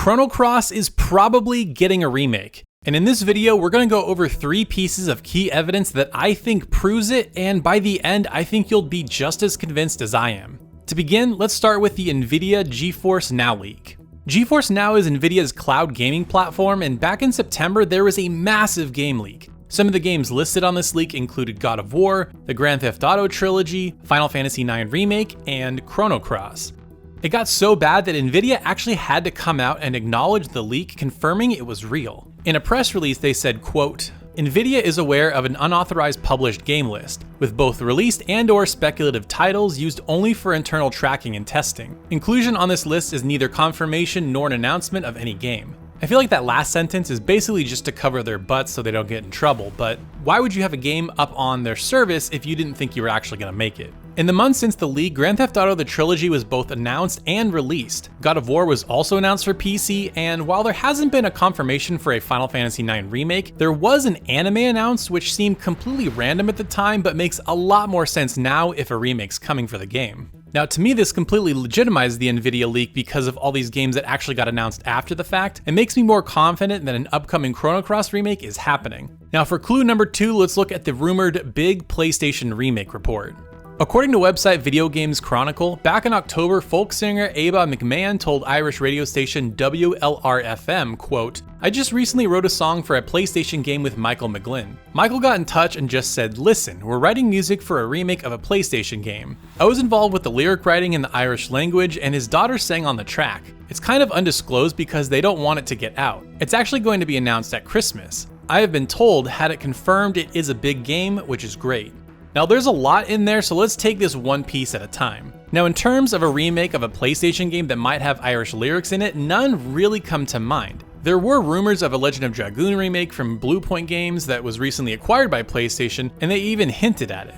Chrono Cross is probably getting a remake. And in this video, we're going to go over 3 pieces of key evidence that I think proves it, and by the end, I think you'll be just as convinced as I am. To begin, let's start with the NVIDIA GeForce Now leak. GeForce Now is NVIDIA's cloud gaming platform, and back in September, there was a massive game leak. Some of the games listed on this leak included God of War, the Grand Theft Auto trilogy, Final Fantasy IX Remake, and Chrono Cross. It got so bad that NVIDIA actually had to come out and acknowledge the leak, confirming it was real. In a press release, they said, quote, NVIDIA is aware of an unauthorized published game list, with both released and/or speculative titles used only for internal tracking and testing. Inclusion on this list is neither confirmation nor an announcement of any game. I feel like that last sentence is basically just to cover their butts so they don't get in trouble, but why would you have a game up on their service if you didn't think you were actually going to make it? In the months since the leak, Grand Theft Auto the trilogy was both announced and released. God of War was also announced for PC, and while there hasn't been a confirmation for a Final Fantasy IX remake, there was an anime announced which seemed completely random at the time but makes a lot more sense now if a remake's coming for the game. Now, to me, this completely legitimized the NVIDIA leak because of all these games that actually got announced after the fact, and makes me more confident that an upcoming Chrono Cross remake is happening. Now, for clue number 2, let's look at the rumored big PlayStation remake report. According to website Video Games Chronicle, back in October, folk singer Ava McMahon told Irish radio station WLR-FM, quote, I just recently wrote a song for a PlayStation game with Michael McGlynn. Michael got in touch and just said, listen, we're writing music for a remake of a PlayStation game. I was involved with the lyric writing in the Irish language, and his daughter sang on the track. It's kind of undisclosed because they don't want it to get out. It's actually going to be announced at Christmas. I have been told, had it confirmed, it is a big game, which is great. Now there's a lot in there, so let's take this one piece at a time. Now in terms of a remake of a PlayStation game that might have Irish lyrics in it, none really come to mind. There were rumors of a Legend of Dragoon remake from Bluepoint Games that was recently acquired by PlayStation, and they even hinted at it.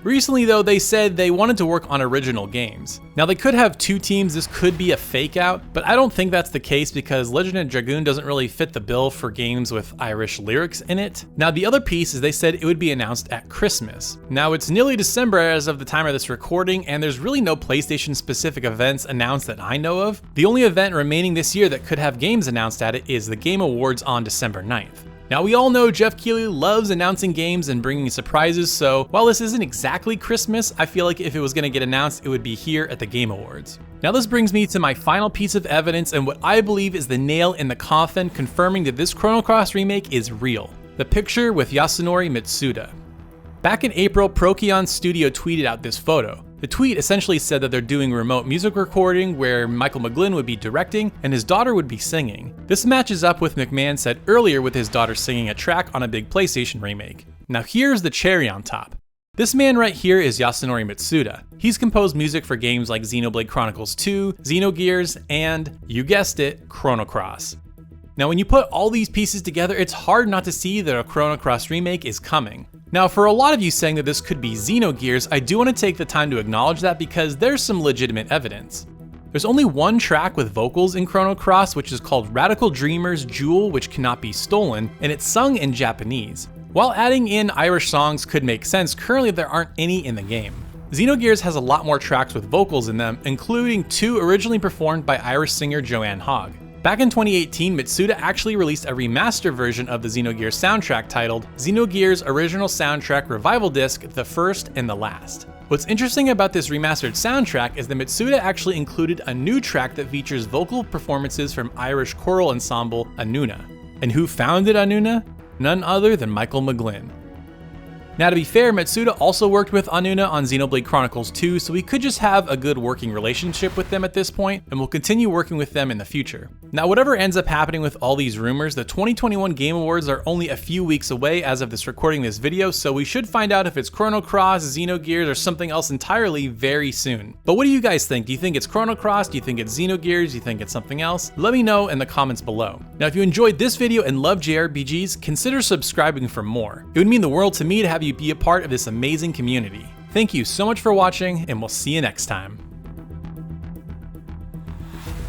Recently though, they said they wanted to work on original games. Now they could have 2 teams, this could be a fake out, but I don't think that's the case because Legend of Dragoon doesn't really fit the bill for games with Irish lyrics in it. Now the other piece is they said it would be announced at Christmas. Now it's nearly December as of the time of this recording, and there's really no PlayStation specific events announced that I know of. The only event remaining this year that could have games announced at it is the Game Awards on December 9th. Now we all know Jeff Keighley loves announcing games and bringing surprises, so while this isn't exactly Christmas, I feel like if it was going to get announced, it would be here at the Game Awards. Now this brings me to my final piece of evidence and what I believe is the nail in the coffin confirming that this Chrono Cross remake is real. The picture with Yasunori Mitsuda. Back in April, Procyon Studio tweeted out this photo. The tweet essentially said that they're doing remote music recording where Michael McGlynn would be directing and his daughter would be singing. This matches up with McMahon said earlier with his daughter singing a track on a big PlayStation remake. Now here's the cherry on top. This man right here is Yasunori Mitsuda. He's composed music for games like Xenoblade Chronicles 2, Xenogears, and, you guessed it, Chrono Cross. Now when you put all these pieces together, it's hard not to see that a Chrono Cross remake is coming. Now for a lot of you saying that this could be Xenogears, I do want to take the time to acknowledge that because there's some legitimate evidence. There's only one track with vocals in Chrono Cross, which is called Radical Dreamer's Jewel Which Cannot Be Stolen, and it's sung in Japanese. While adding in Irish songs could make sense, currently there aren't any in the game. Xenogears has a lot more tracks with vocals in them, including 2 originally performed by Irish singer Joanne Hogg. Back in 2018, Mitsuda actually released a remaster version of the Xenogears soundtrack titled Xenogears Original Soundtrack Revival Disc The First and the Last. What's interesting about this remastered soundtrack is that Mitsuda actually included a new track that features vocal performances from Irish choral ensemble Anuna. And who founded Anuna? None other than Michael McGlynn. Now to be fair, Mitsuda also worked with Anuna on Xenoblade Chronicles 2, so we could just have a good working relationship with them at this point, and we'll continue working with them in the future. Now whatever ends up happening with all these rumors, the 2021 Game Awards are only a few weeks away as of this recording this video, so we should find out if it's Chrono Cross, Xenogears, or something else entirely very soon. But what do you guys think? Do you think it's Chrono Cross? Do you think it's Xenogears? Do you think it's something else? Let me know in the comments below. Now if you enjoyed this video and love JRPGs, consider subscribing for more. It would mean the world to me to have you be a part of this amazing community. Thank you so much for watching, and we'll see you next time.